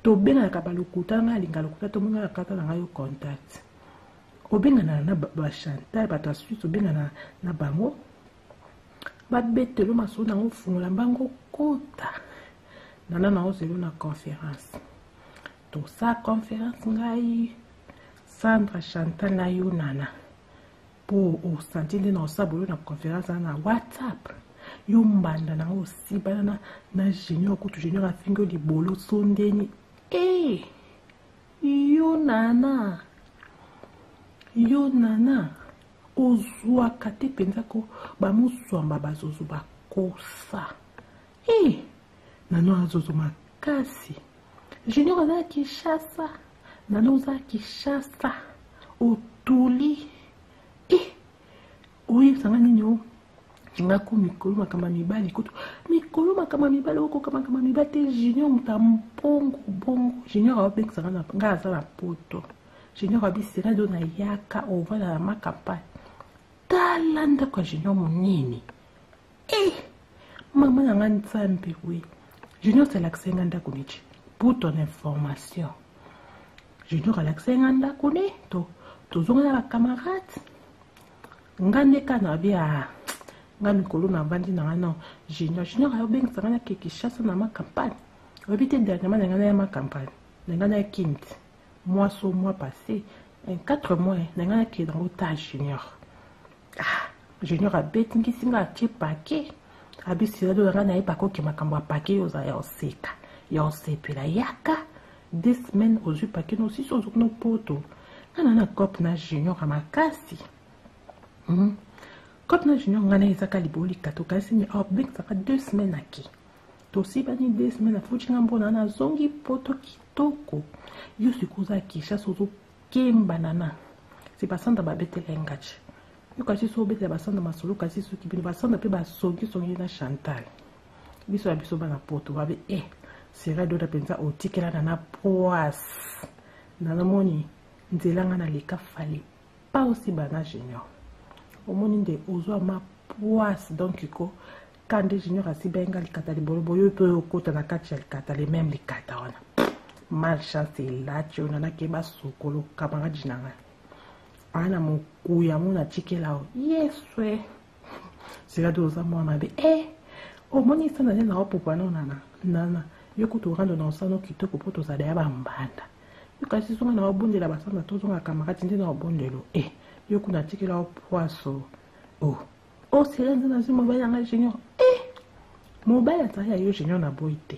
to benga ka balokuta nga linga lokuta to mona kata na yo contact obenga na ba chantal ba ta suite obenga na bango ba betelo maso na ofungola mbango kota nana ozelo na conférence to sa conférence ngai Sandra Chantal na yo nana po osantinde na osabolo na conférence na WhatsApp yo mbanda na aussi bana na junior kutu junior afingo libolo sondeni yo nana ozwa kate penza ko bamuswamba bazozo bakosa nano azozo makasi junior aza Kishasa nano oza Kishasa otuli oyebisanga nini ngako mikolo makama mibali kutu mikolo makama mibali okoka makama mibali te junior muta mbongo bongo junior aobekisanga na nga aza na poto junior abisira do na yaka ovala na makampani tala ndako ya junior monene mama nanga nzambe we junior salakisenga ndako nichi pour ton information junior alakisenga ndako ne tozonga na bacamarade ngandeka na bia nga mikolo na bandi na ngana junior ayobengisanga na Kishasa na makampani obite dernièrement na ngana ya makampani na ngana ya kinti mois passé 4 mois na ngana ki dans ota junior abeti ngisinga atie pake abisira do ngana ya pako ki makambo apake yoza ya oseka ya osepela yaka 2 semaines ozu pake no si sozo no poto ngana na cop na junior amakasi Quand na junior ngana ezaka liboli kato kasi ni saka 2 semaines aki to si bani 2 semaines afuchi ngambona na zongi poto kitoko yo sikuza Kishasa sozo kemba nana si basanda babetela ngachi yo kasi so betela basanda masolo kasi so kibini basanda pe basongi na Chantal biso ya biso bana poto babe sera do da penza otikela na poas na moni nzelanga na leka fali pas aussi bana junior omoni nde ozwa ma poisse donc ko kande junior asibenga likata libolo boyo pe okota na kati ya likata les mêmes likata wana malchance elati ona na keba sokolo camarade jinanga ana mokuya mona tikela yeswe sera doza mwana be omoni sana na opopa nana yokuto rando na osano kitoko poto za ya bambanda yokasi songa na obondela basanda tozonga camarade nde na obondelo yo kuna tikela poisson sera nzana zima bayanga junior mobile atari yo junior na boy te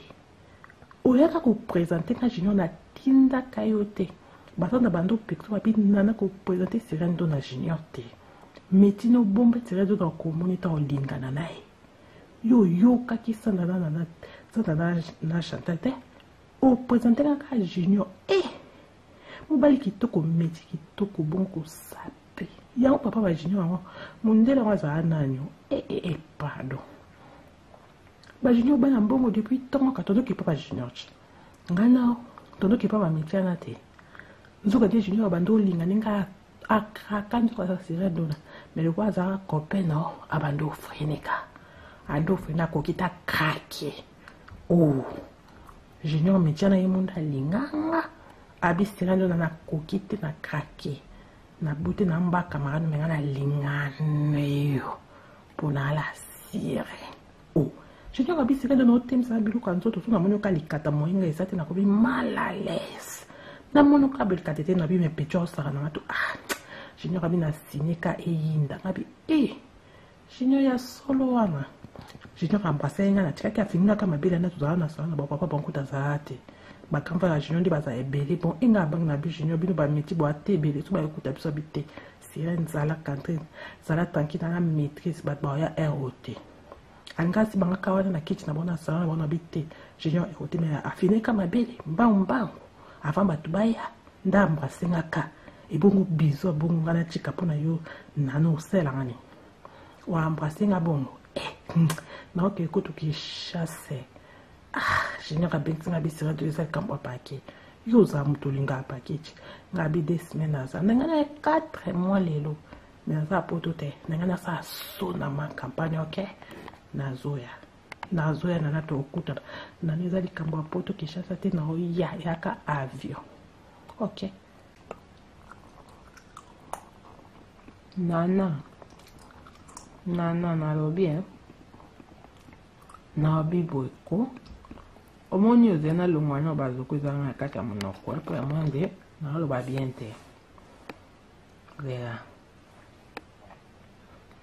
oyaka kopresente ka junior na tindaka yo te batanda bando pecto babi nana kopresente Sirendo na junior te metino bombe Sirendo na komoni ta olingana naye yo yokaki sandana na Chantal te opresente ka junior mobali kitoko meti kitoko bon kosape yango papa ba junior yango mondele yango azala nani pardon ba junior bana mbongo depuis ntongo ka tondoki papa junior ngana tondoki papa metiana te nzoka te junior bando olinga nga akakandi kwa Sirendo na mais le azala copain no abando freneka ado frena kokita krake junior metiana yemunda linganga abi Sirendo na kokite na krake na bute na mba camarade menga na lingane yo pona la sire junior abi Sirendo na otemisa biluka nzoto so na moni ka likata moyenga esate na kobi mal à l'aise na moni ka belikata te na bi me pecho osaka na to junior abi na sinika eyinda ngabi junior ya solo wana junior embrassé nga na tikaki afinga kama bela na tuzala na sala na papa bankuta zaate bakamva ya junior ndi baza ebele bon inga bang na bi junior bino ba meti bo atebele so ba ekuta biso bite Sirendo zala kantre zala tranquille na maîtrise ba ya ROT angasi banga kawana na kitchen na bona sala na bona bite junior ROT me afine kama bele mbang avant batu baya ndamba sengaka ebongo biso bongo ngana chika pona yo nano sela ngani wa embrasser nga bongo na ok écoute qui chasse junior abengisi nga bisira to esa kambo pake yo za mutolinga package nga bi 2 semaines za ngana 4 mois lelo mais za poto te ngana sa sona ma campagne ok nazoya na to okuta na neza likambo poto qui chasse te na oya yaka avion ok nana nalobi naobi boyko omoni ozena longwana bazoko ezanga na kati ya monoko po ya mwande naloba bien te lela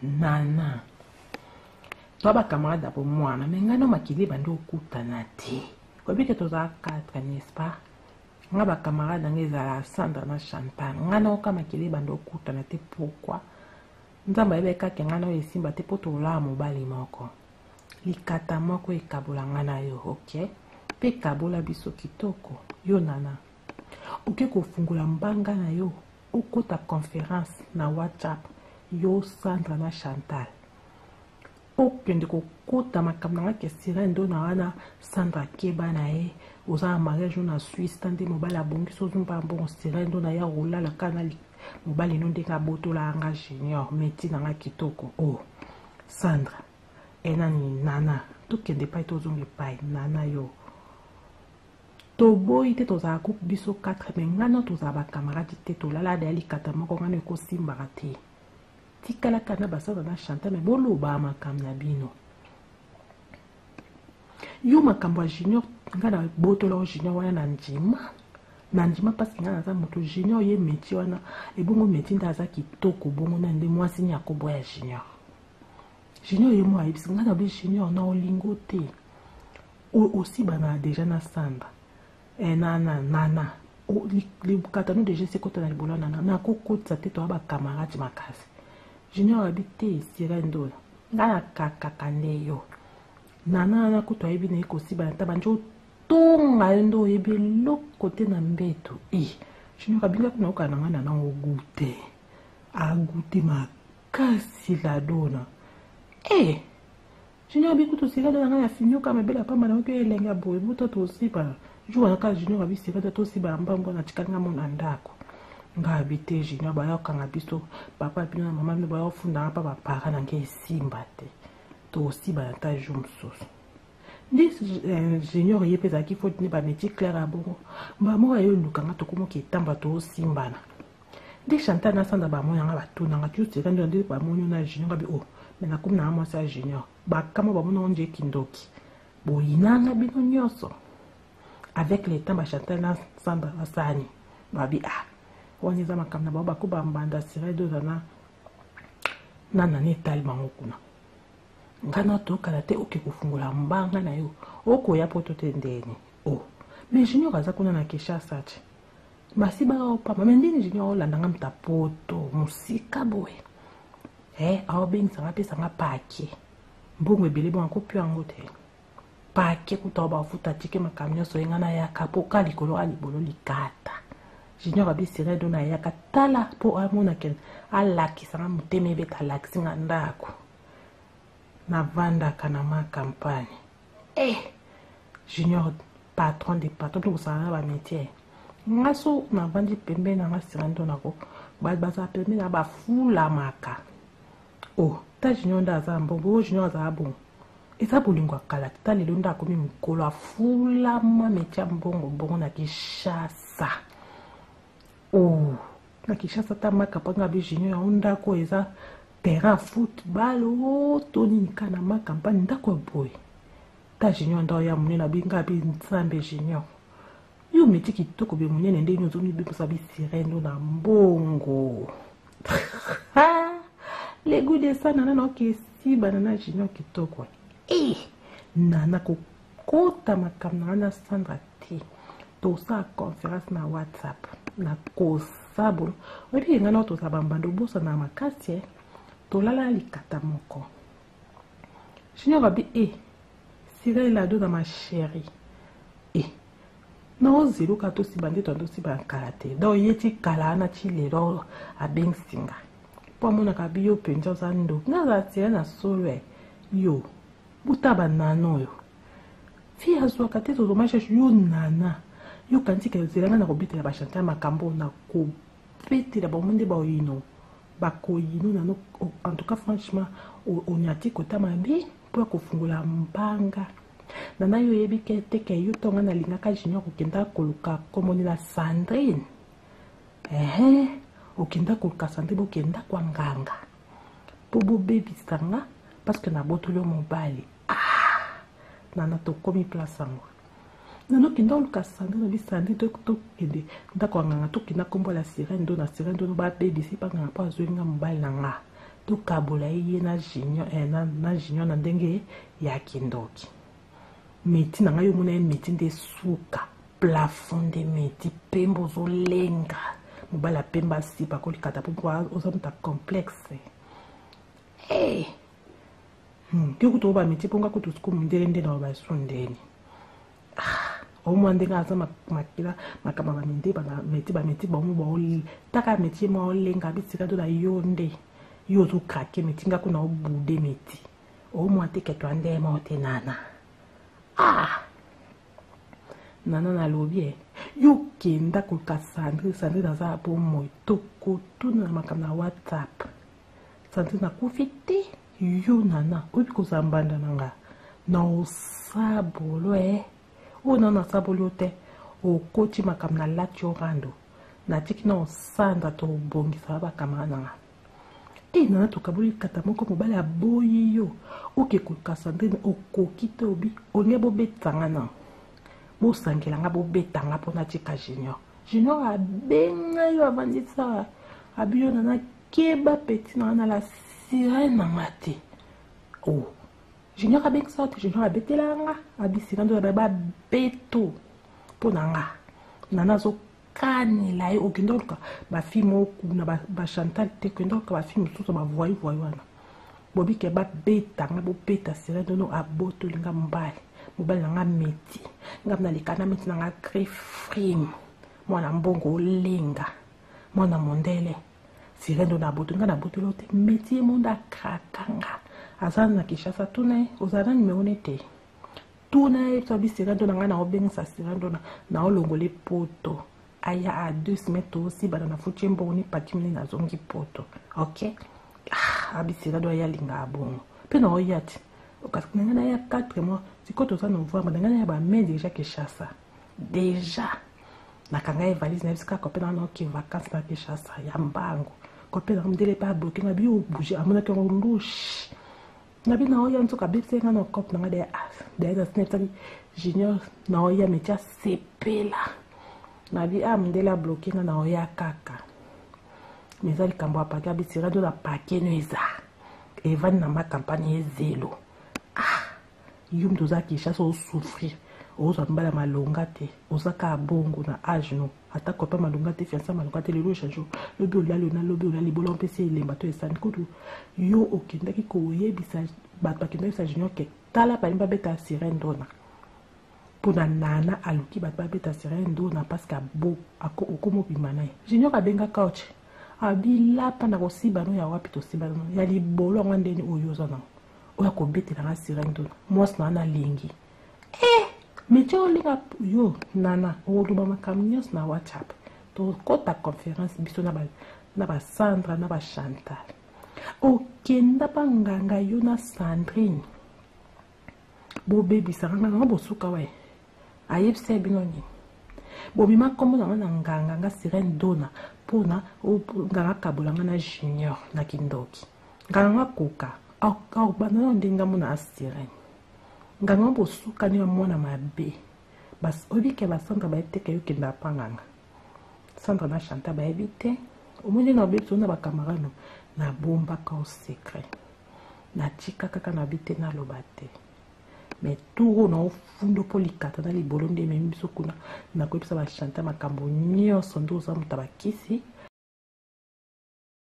nana to bacamarade apo mwana me ngano makili bandi okutana te obike tozala 4 n'est-ce pas nga bacamarade anga ezala Sandra na Chantal ngana oka makili bandi okutana te pourquoi nzambe ayebekaki ngana oyo esimba te po tolaa mobali moko likata moko ekabola ngana yo ok mpe ekabola biso kitoko yo nana oke kofungola mbanga na yo okota conférence na WhatsApp yo Sandra na Chantal okende kokota makambo nanga ke Sirendo na wana Sandra keba na ye oza mariage na Suisse tande mobali abongisi ozumba mbongo Sirendo na ya rolala kana mobali no ndeka botola anga junior meti nanga kitoko Sandra enani nana tokende pai tozongi pai nana yo toboyi te tozala coupe biso 4 me ngana tozala bacamarade te tolala da likata moko ngana ekosimbaka te tikalaka na basala na Chantal me boloba makambo na bino yo makambo ya junior ngana botola junior wana na ndima parce ngana za moto junior ye métier wana ebongo métier ndaza kitoko bongo na nde mwasi ni akoboya junior ye moi ebisi ngana bi junior na olingo te aussi bana déjà na Sandra nana likata no déjà sekota na libola na kokotsa te to ba camarade makasi junior habite Sirendo ngana kakaka ndeyo nana kuto ayebi na ekosiba na tabanjo tonga ndo yebe lokote na mbeto junior abinga kuna okana ngana na ogute agute makasi la dona junior bikuto Sirendo ngana finyo kama bela pamba na oke elenga boye buto to siba juwa ka junior abi Sirendo to siba mbambo na tikanga mona ndako nga habite junior ba yakanga biso papa bino na mama bino ba ofunda pa para na nge simba te to siba na ta jumsoso ndi junior ye peza ki faut ni ba métier clair a bongo ba mo ayo lukanga to komo ki tamba to simbana ndi Chantal na Sandra ba mo yanga ba tuna nga tu Sirendo ndi ba mo na junior bi me na kum na mo sa junior ba kama ba mo na onje kindoki bo inanga bino nyoso avec les temps ba Chantal na Sandra asani ba bi wani za makamna ba ko ba mbanda Sirendo na ne tal bango kuna ngana tokala te oke kufungula mbanga na yo okoya poto te ndeni mais junior aza kuna na Kinshasa ti masiba opama me ndeni junior olandanga mta poto musika boye aobengisanga apesanga pake mbongo ebele bongo akopi yango te pake kuta bafuta tike makambo nyonso ye nga nayaka mpo ka likolo alibolo likata junior abisire do nayaka tala mpo amona kene alakisanga motema ebeta alakisinga ndako navandaka na makampagne junior patron de patron mpe kosala na bamétier nga so navandi pembe na nga sire ndo nako baza pembe na bafulamaka ta junior nda aza mbongo junior aza bongo eza bolingo akala ta lelo nda akomi mokolo afulama métier mbongo bongo na Kinshasa na Kinshasa ta makampagne abi junior yango ndako eza terrain football tonika na makampagne ndako boye ta junior nda oya monene abinga abi nzambe junior yo métier kitoko be monene nde nyonso mibeposa bisireno na mbongo les goûts de ça nana okesi banana junior kitoko nana kokota makambo na na Sandra te tosala conférence na WhatsApp na kosabolo oyebi nga na tosala bambanda obosa na makasi tolala likata moko junior abi sirele ado na ma chérie na oziluka tosiba nde tondosiba nkala te do yeti kala na ti lelo abengisinga po amonaka bi yo mpenza oza ndo naza tire na solo yo buta banana oyo fi azwaka te tozomashe yo nana yo kantika ezelanga na kobetela bachante ya makambo na kobetela bango nde baoyino bakoyino nano en tout cas franchement onyati kota mabe mpo ya kofungula mbanga nana yo yebi ke teke yo tonga na lingaka junior kokenda koluka komoni na Sandrine okenda koluka Sandrine bokenda kwa nganga po bobebisanga parce que na botolo mobali nana tokomi place yango nano kenda koluka Sandrine bi Sandrine tokende ndako ya nganga tokenda kombola sirene ndo na sirene ndo babebisi panganga mpo azwenga mobali na nga tokabola ye na junior na ndenge ya kindoki meti na ngai yo mona ye meti nde suka plafond de meti pembo ozolenga mobali apemba asipa kolikata mpo oza muta complexe kekuta o bameti mpo nga kutu sikumu ndele nde na babaso ndeni omwa ndenge aza makila makamba bameti bango baotaka meti ye mwa olenga bisika to na yo nde yo ozokrake meti nga kuna obude meti omwa teketwa nde ma ote nana nana nalobi yo kenda koluka Sandrine aza po moi tokotuna na makambo na WhatsApp Sandrine akufi te yo nana oyebi kozala mbanda na nga na osabolo oyo nana osabolo te okoti makambo na lati orando natiki na osanda tobongisa bakamara na nga nana tokaboli kata moko mobali aboyi yo oke koluka Sandrine okoki te obi olingi bobetanga na bosangelanga bobetanga mpona tika junior abenga yo avandisa abi yo nana keba peti na wana la sirene na nga te junior abengisa te junior abetelanga abi sirene ndo babeto mpo na nga nana azokanela ye okende oluka bafille moko na bachantal te okende oluka bafille mosusu bavoyi wana bobike babetanga bobeta sirene ndono abotolinga mobali nanga meti nga na likana meti nanga grifrim mwana mbongo olenga mwana mondele sirene ndono abotolinga na botolo te meti ye mondo akrakanga aza na Kinshasa tuna ye ozala numero ne te tuna ye tobi sirene ndono nga na obengisa sirene ndono na olongola poto aya a 2 semaines toosiba na futi mbongo ni pati mine nazongi poto ok abisira do ya linga bongo pe na oyati kasi ngana ya 4 mois siko toza novembre ngana ya ba mai déjà Kinshasa déjà nakanga ya valise na bisika ko pe na ki vacances na Kinshasa ya mbango ko pe na mdele pa bloquer na bio bouger amona ke ndush na bi na oya nzoka bipse ngana kop na de na snap junior na oya metia sepela na bi amdela bloquer na oya kaka meza likambo apaka bisira do la pake no eza evani na ma campagne ezelo yo moto oza Kinshasa osouffrir ozwa mbala malonga te ozaka bongo na age no ata kopa malonga te fiança malonga te lelo change lobi olali na lobi olali bolo mpesi elemba to esani kutu yo okendaki koyebisa bato bakendaki sa junior ke tala balingi babeta sirene dona mpona nana aluki bato babeta sirene dona parceke abo okoma obima na ye junior abenga couch abilapa na kosiba no ya wapi tosiba no ya libolo yango ndeni oyo oza nango oya kobetelanga sirene dona mwasi na wana alengi metie olinga yo nana oloba makambo nyonso na whatsapp tokota conférence biso na basandra na bachantal okenda banganga yo na Sandrine bobebisaka nganga bosuka we ayebisa bino nini bobima nkombo nango na nganga nga Sirene Dona mpona nganga kabolanga na Junior na Kindoki nganga koka akobanda ndenge mona Sirene nganga bosuka ni mwana mabe bas obike basandra baeteke yo kenda panganga Sandra na Chantal baebite omoni na beto na bakamarano na bomba ka au secret na chika kaka na bite na lobate mais tout na fundo polikata na libolo nde memi biso kuna na koyebisa ba Chantal makambo nyonso ndo za muta bakisi